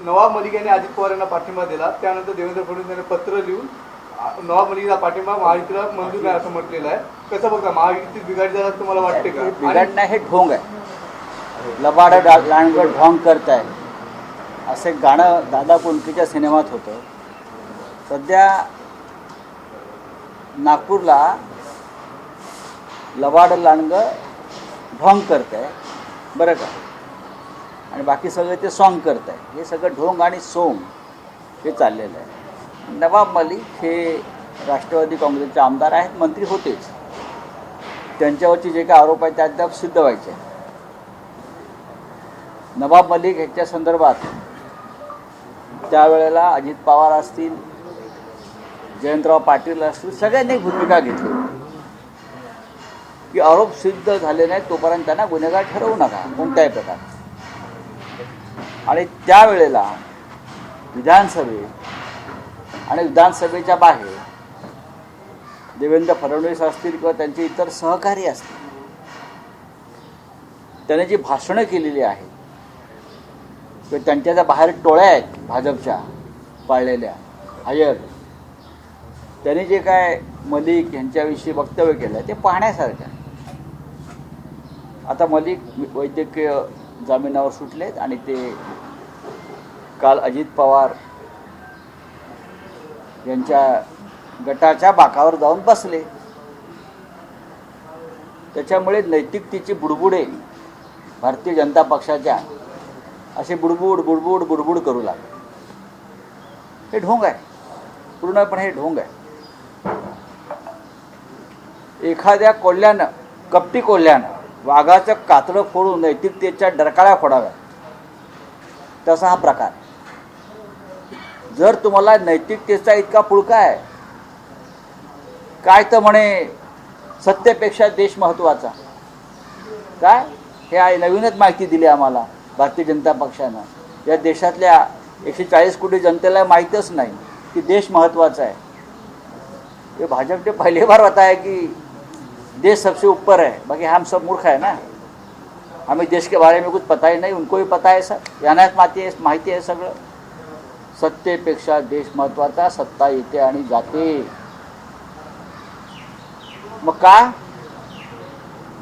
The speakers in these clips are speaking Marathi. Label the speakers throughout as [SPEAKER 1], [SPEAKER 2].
[SPEAKER 1] नवाब मलिक यांनी अजित पवार यांना पाठिंबा दिला, त्यानंतर देवेंद्र फडणवीस यांनी पत्र लिहून नवाब मलिकचा पाठिंबा महायुतीला मंजूर नाही असं म्हटलेलं आहे. कसं बघा, महायुती बिघाड झाला तुम्हाला वाटते का?
[SPEAKER 2] बिघडणं हे ढोंग आहे, लबाड लांडगं ढोंग करत आहे असं एक गाणं दादा कोंडकेच्या सिनेमात होतं. सध्या नागपूरला लबाड लांडगं ढोंग करत आहे बरं का, आणि बाकी सगळे ते सॉंग करत आहे. हे सगळं ढोंग आणि सोंग हे चाललेलं आहे. नवाब मलिक हे राष्ट्रवादी काँग्रेसचे आमदार आहेत, मंत्री होतेच. त्यांच्यावरचे जे काही आरोप आहेत ते अद्याप सिद्ध व्हायचे. नवाब मलिक ह्याच्या संदर्भात त्यावेळेला अजित पवार असतील, जयंतराव पाटील असतील, सगळ्यांनी एक भूमिका घेतली की आरोप सिद्ध झाले नाहीत तोपर्यंत त्यांना गुन्हेगार ठरवू नका कोणत्याही प्रकारे. आणि त्यावेळेला विधानसभेत आणि विधानसभेच्या बाहेर देवेंद्र फडणवीस असतील किंवा त्यांचे इतर सहकारी असतील, त्याने जी भाषणं केलेली आहेत किंवा त्यांच्या ज्या बाहेर टोळ्या आहेत भाजपच्या पाळलेल्या हायर, त्यांनी जे काय मलिक यांच्याविषयी वक्तव्य केलं आहे ते पाहण्यासारखं आहे. आता मलिक वैद्यकीय जामिनावर सुटलेत आणि ते काल अजित पवार यांच्या गटाच्या बाकावर जाऊन बसले. त्याच्यामुळे नैतिकतेची बुडबुडे भारतीय जनता पक्षाच्या असे बुडबुड बुडबुड बुडबुड करू लागले. हे ढोंग आहे, पूर्णपणे हे ढोंग आहे. एखाद्या कोल्ह्यानं, कपटी कोल्ह्यानं वाघाचं कातडं फोडून नैतिकतेच्या डरकाळ्या फोडाव्या तसा हा प्रकार. जर तुम्हाला नैतिकतेचा इतका पुळका आहे, काय तर म्हणे सत्तेपेक्षा देश महत्त्वाचा, काय हे नवीनच माहिती दिली आम्हाला भारतीय जनता पक्षानं. या देशातल्या 140 कोटी जनतेला माहीतच नाही कि देश महत्त्वाचा है. ये भाजपा ने पहली बार बताया कि देश सबसे ऊपर है, बाकी हम सब मूर्ख है ना, हमें देश के बारे में कुछ पता ही नहीं. उनको भी पता है सब, यांनाच माहिती आहे सगळं. सत्तेपेक्षा देश महत्त्वाचा, सत्ता येते आणि जाते. मग का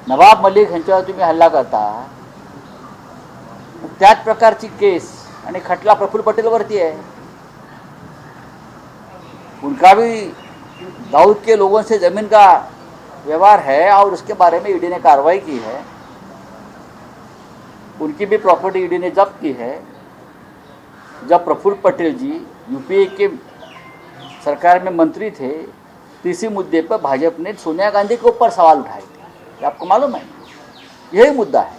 [SPEAKER 2] नवाब मलिक यांच्यावर तुम्ही हल्ला करता? त्याच प्रकारची केस आणि खटला प्रफुल्ल पटेलवरती है. उनका भी दाऊद के लोगों से जमीन का व्यवहार है और उसके बारे में ईडी ने कार्रवाई की है. उनकी भी प्रॉपर्टी ईडी ने जब्त की है. जब प्रफुल्ल पटेल जी यूपीए के सरकार में मंत्री थे तो इसी मुद्दे पर भाजपा ने सोनिया गांधी के ऊपर सवाल उठाए थे, आपको मालूम है. यही मुद्दा है.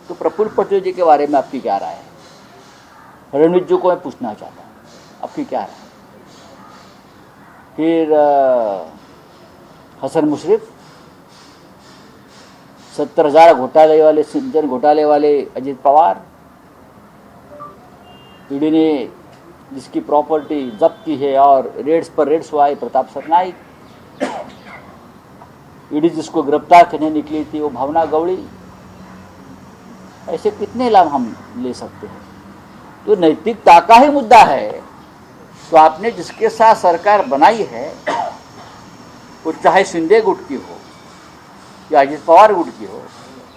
[SPEAKER 2] तो प्रफुल्ल पटेल जी के बारे में आपकी क्या राय है? फडणवीस जी को मैं पूछना चाहता हूँ, आपकी क्या राय? फिर हसन मुशर्रफ, 70,000 घोटाले वाले, सिंचन घोटाले वाले अजित पवार, ईडी ने जिसकी प्रॉपर्टी जब्त की है और रेड्स पर रेड्स हुआ है प्रताप सरनाईक, ईडी जिसको गिरफ्तार करने निकली थी वो भावना गवड़ी. ऐसे कितने लाभ हम ले सकते हैं? तो नैतिकता का ही मुद्दा है. तो आपने जिसके साथ सरकार बनाई है, वो चाहे शिंदे गुट की हो या अजित पवार गुट की हो,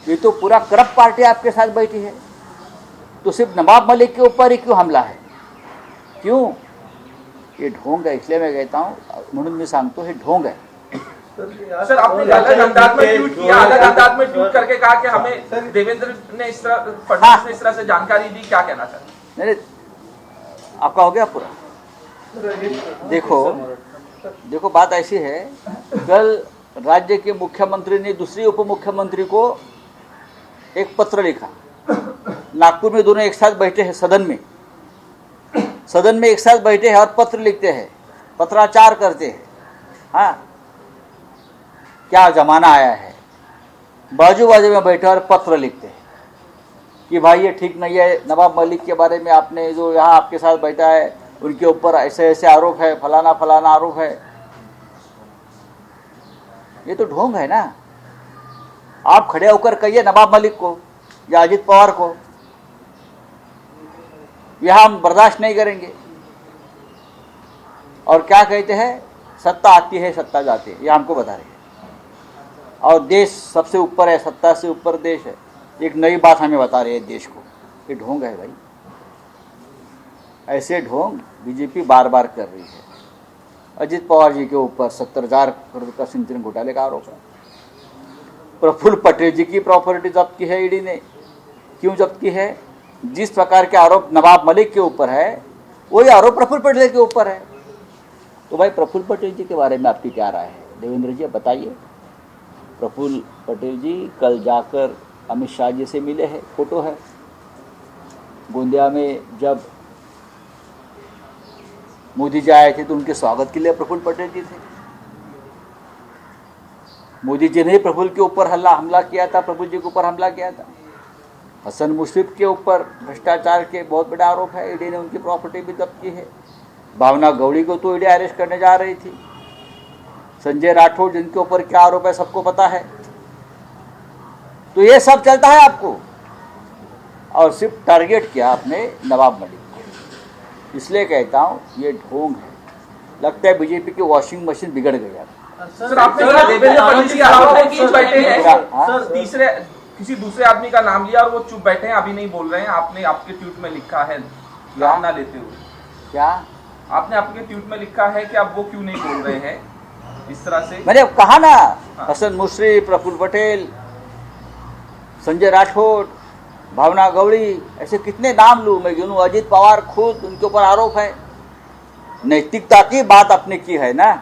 [SPEAKER 2] ये तो पूरा करप्ट पार्टी आपके साथ बैठी है. तो सिर्फ नवाब मलिक के ऊपर ही क्यों हमला है? क्यों? ये ढोंग है. इसलिए मैं कहता हूँ, म्हणून मी सांगतो हे ढोंग है.
[SPEAKER 3] सर आपने अलग अंदाज में ट्वीट किया, अलग अंदाज में ट्वीट करके कहा कि हमें देवेंद्र ने इस तरह, फडणवीस ने इस तरह से जानकारी दी, क्या कहना सर?
[SPEAKER 2] नहीं, आपका हो गया पूरा. देखो बात ऐसी है, कल राज्य के मुख्यमंत्री ने दूसरी उप मुख्यमंत्री को एक पत्र लिखा. नागपुर में दोनों एक साथ बैठे हैं सदन में एक साथ बैठे हैं और पत्र लिखते हैं, पत्राचार करते हैं. हाँ, क्या जमाना आया है. बाजू बाजू में बैठे और पत्र लिखते हैं कि भाई ये ठीक नहीं है, नवाब मलिक के बारे में आपने जो यहाँ आपके साथ बैठा है उनके ऊपर ऐसे ऐसे आरोप है, फलाना फलाना आरोप है. ये तो ढोंग है ना. आप खड़े होकर कहिए नवाब मलिक को या अजित पवार को यह हम बर्दाश्त नहीं करेंगे। और क्या कहते हैं, सत्ता आती है सत्ता जाती है, ये हमको बता रहे हैं। और देश सबसे ऊपर है, सत्ता से ऊपर देश है, एक नई बात हमें बता रहे हैं देश को। ये ढोंग है भाई, ऐसे ढोंग बीजेपी बार बार कर रही है। अजित पवार जी के ऊपर 70,000 करोड़ का सिंचन घोटाले का आरोप है। प्रफुल्ल पटेल जी की प्रॉपर्टी जब्त की है ईडी ने। क्यों जब्त की है? जिस प्रकार के आरोप नवाब मलिक के ऊपर है, वही आरोप प्रफुल्ल पटेल के ऊपर है। तो भाई प्रफुल्ल पटेल जी के बारे में आपकी क्या राय है? देवेंद्र जी बताइए। प्रफुल्ल पटेल जी कल जाकर अमित शाह जी से मिले हैं, फोटो है। गोंदिया में जब मोदी जी आए थे तो उनके स्वागत के लिए प्रफुल्ल पटेल जी थे। मोदी जी ने प्रफुल्ल के ऊपर हमला किया था, प्रफुल्ल जी के ऊपर हमला किया था। हसन मुश्रीफ के ऊपर भ्रष्टाचार के बहुत बड़ा आरोप है, ईडी ने उनकी प्रॉपर्टी भी जब्त की है। भावना गौड़ी को तो ईडी अरेस्ट करने जा रही थी। संजय राठौड़ जिनके ऊपर क्या आरोप है सबको पता है। तो ये सब चलता है आपको, और सिर्फ टारगेट किया आपने नवाब मलिक को। इसलिए कहता हूँ ये ढोंग है। लगता है बीजेपी की वॉशिंग मशीन बिगड़ गई है।
[SPEAKER 3] सर आपने बोला देवेंद्र फडणवीस के अलावा वो चुप बैठे हैं, सर तीसरे किसी दूसरे आदमी का नाम लिया और वो चुप बैठे हैं, अभी नहीं बोल रहे हैं। आपने आपके ट्वीट में लिखा है, नाम ना लेते हुए,
[SPEAKER 2] क्या
[SPEAKER 3] आपने आपके ट्वीट में लिखा है कि आप वो क्यों नहीं बोल रहे हैं इस तरह से?
[SPEAKER 2] मैंने कहा ना, हसन मुश्रीफ, प्रफुल्ल पटेल, संजय राठौड़, भावना गौड़ी, ऐसे कितने नाम लूं मैं गिनूं? अजित पवार खुद, उनके ऊपर आरोप है। नैतिकता की बात आपने की है ना,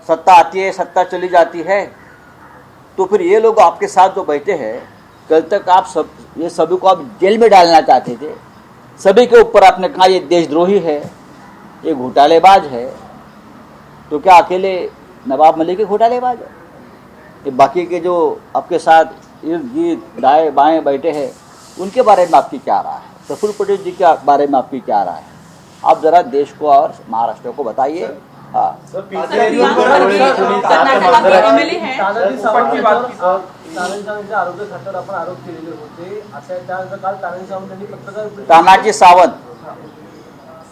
[SPEAKER 2] सत्ता आती है सत्ता चली जाती है। तो फिर ये लोग आपके साथ जो बैठे हैं, कल तक आप ये सभी को आप जेल में डालना चाहते थे। सभी के ऊपर आपने कहा ये देशद्रोही है, ये घोटालेबाज है। तो क्या अकेले नवाब मलिक के घोटालेबाज है? ये बाकी के जो आपके साथ इर्द गिर्द दाएं बाएं बैठे हैं, उनके बारे में आपकी क्या राय है? प्रफुल्ल पटेल जी के बारे में आपकी क्या राय है? आप जरा देश को और महाराष्ट्र को बताइए। हाँ, तानाजी सावंत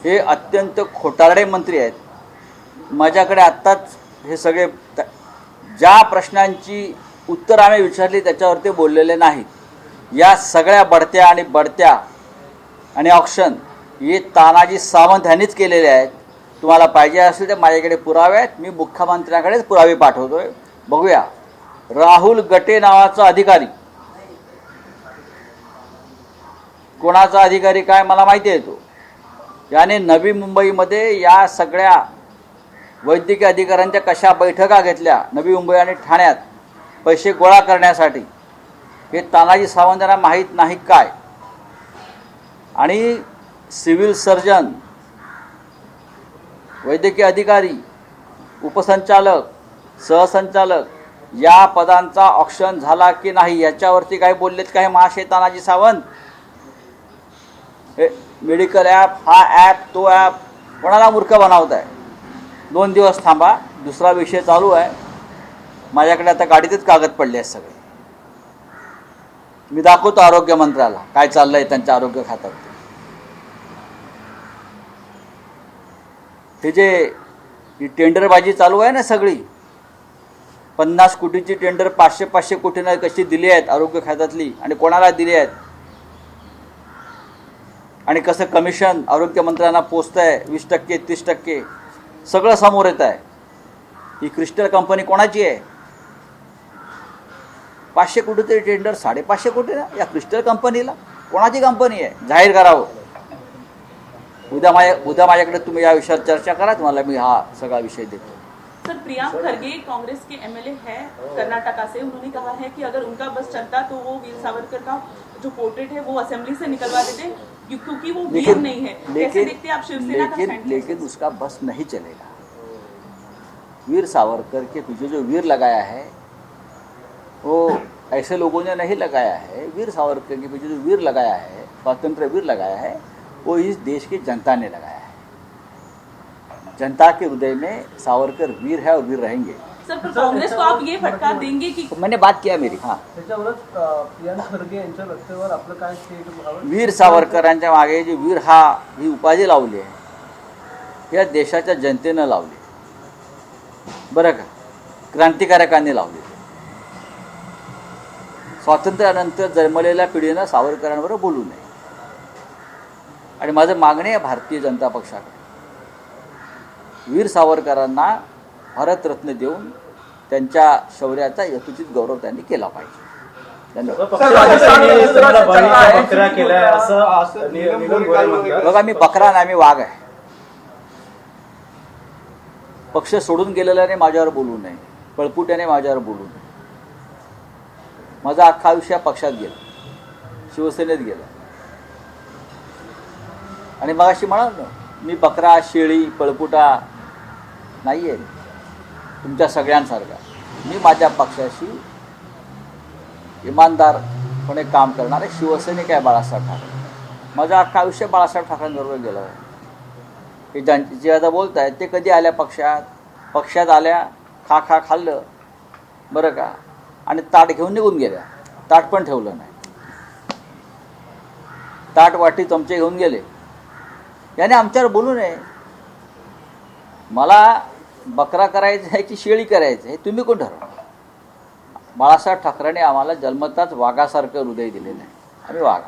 [SPEAKER 2] हे अत्यंत खोटारडे मंत्री आहेत। माझ्याकडे आत्ताच हे सगळे ज्या प्रश्नांची उत्तर आम्ही विचारली त्याच्यावर ते बोललेले नाहीत। या सगळ्या बढत्या आणि ऑक्शन हे तानाजी सावंत यांनीच केलेले आहेत। तुम्हाला पाहिजे असेल तर माझ्याकडे पुरावे आहेत, मी मुख्यमंत्र्यांकडेच पुरावे पाठवतोय, बघूया। राहुल गटे नावाचा अधिकारी, कोणाचा अधिकारी काय मला माहिती आहे, तो याने नवी मुंबईमध्ये या सगळ्या वैद्यकीय अधिकाऱ्यांच्या कशा बैठका घेतल्या नवी मुंबई आणि ठाण्यात पैसे गोळा करण्यासाठी, हे तानाजी सावंतांना माहीत नाही काय? आणि सिव्हिल सर्जन, वैद्यकीय अधिकारी, उपसंचालक, सहसंचालक या पदांचा ऑक्शन झाला की नाही याच्यावरती काय बोललेत काय महाशय तानाजी सावंत? मेडिकल ॲप, हा ॲप तो ॲप, कोणाला मूर्ख बनवताय? 2 दिवस थांबा, दुसरा विषय चालू आहे। माझ्याकडे आता गाडीतच कागद पडले आहेत सगळे, मी दाखवतो आरोग्य मंत्र्याला काय चाललंय त्यांच्या आरोग्य खात्यात। हे जे टेंडरबाजी चालू आहे ना सगळी, 50 कोटीची टेंडर 500 कोटींना कशी दिली आहेत आरोग्य खात्यातली, आणि कोणाला दिली आहेत, आणि कसं कमिशन आरोग्य मंत्र्यांना पोचतंय 20%, 30%, सगळं समोर येत आहे। ही क्रिस्टल कंपनी कोणाची आहे? 500 कोटीचे टेंडर 550 कोटी ना या क्रिस्टल कंपनीला? कोणाची कंपनी आहे? जाहीर करावं। उद्या माझ्याकडे तुम्ही या विषयावर चर्चा करा, तुम्हाला मी हा सगळा विषय देतो।
[SPEAKER 4] सर, प्रियांक खरगे कांग्रेस के एमएलए हैं कर्नाटका से, उन्होंने कहा है कि अगर उनका बस चलता तो वो वीर सावरकर का जो पोर्ट्रेट है वो असेंबली से निकलवा देते, क्योंकि वो वीर नहीं है। कैसे देखते हैं आप शिवसेना का स्टैंड?
[SPEAKER 2] लेकिन उसका बस नहीं चलेगा। वीर सावरकर के पीछे जो वीर लगाया है वो ऐसे लोगों ने नहीं लगाया है। वीर सावरकर के पीछे जो वीर लगाया है, स्वतंत्र वीर लगाया है, वो इस देश की जनता ने लगाया है। जनता के हृदय में सावरकर वीर है और वीर रहेंगे।
[SPEAKER 4] सर पर कांग्रेस को आप ये फटकार देंगे कि
[SPEAKER 2] मैंने बात किया मेरी हाँ
[SPEAKER 5] त्याच्यावरच प्रियांक खरगे यांच्या व्यक्तीवर आपलं काय स्टेट
[SPEAKER 2] वीर सावरकरांच्या मागे जी वीर ही उपाधी लावली आहे या देशाच्या जनतेनं लावली बरं का, क्रांतिकारकांनी लावली. स्वातंत्र्यानंतर जन्मलेल्या पिढीनं सावरकरांवर बोलू नये आणि माझं मागणी आहे भारतीय जनता पक्षाकडे, वीर सावरकरांना भारतरत्न देऊन त्यांच्या शौर्याचा यथोचित गौरव त्यांनी केला पाहिजे. बघा मी बकरा नाही, मी वाघ आहे. पक्ष सोडून गेलेल्याने माझ्यावर बोलू नये, पळपुट्याने माझ्यावर बोलू नये. माझा अख्खा आयुष्य पक्षात गेला, शिवसेनेत गेला आणि मग अशी म्हणाल ना मी बकरा शेळी पळपुटा नाही आहे तुमच्या सगळ्यांसारखा. मी माझ्या पक्षाशी इमानदारपणे काम करणारे शिवसैनिक आहे बाळासाहेब ठाकरे. माझं अख्खा आयुष्य बाळासाहेब ठाकरेंबरोबर गेलं आहे. हे जे आता बोलत आहेत ते कधी आल्या पक्षात आल्या, खाल्लं बरं का, आणि ताट घेऊन निघून गेल्या. ताट पण ठेवलं नाही, ताट वाटी चमचे घेऊन गेले. याने आमच्यावर बोलू नये. मला बकरा करायचं आहे की शेळी करायचं हे तुम्ही कोण ठरवा. बाळासाहेब ठाकरेंनी आम्हाला जन्मताच वाघासारखं हृदय दिलेलं आहे. आम्ही वाघ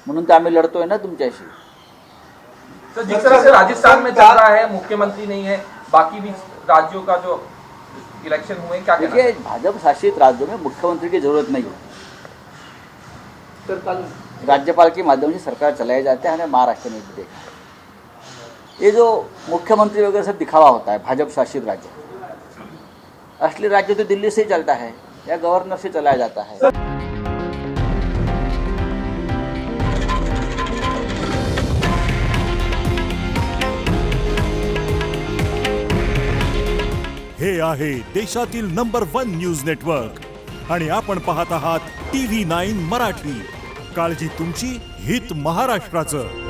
[SPEAKER 2] म्हणून तर आम्ही लढतोय ना तुमच्याशी.
[SPEAKER 3] तो जिस तरह से राजस्थान में चल रहा है, मुख्यमंत्री नहीं है, बाकी भी राज्यों का जो इलेक्शन हुए क्या कहना
[SPEAKER 2] देखिए भाजपा शासित राज्यों में मुख्यमंत्री की जरूरत नहीं है.
[SPEAKER 1] तर काल
[SPEAKER 2] राज्यपाल के माध्यम से सरकार चलाए जाते हैं. हमने महाराष्ट्र में भी देखा ये जो मुख्यमंत्री वगैरह सब दिखावा होता है भाजपा शासित राज्य, असली राज्य तो दिल्ली से ही चलता है या गवर्नर से चलाया जाता है.
[SPEAKER 6] हे आहे देशातील नंबर 1 न्यूज नेटवर्क आणि आपण पाहत आहात TV9 मराठी. काळजी तुमची, हित महाराष्ट्राचं.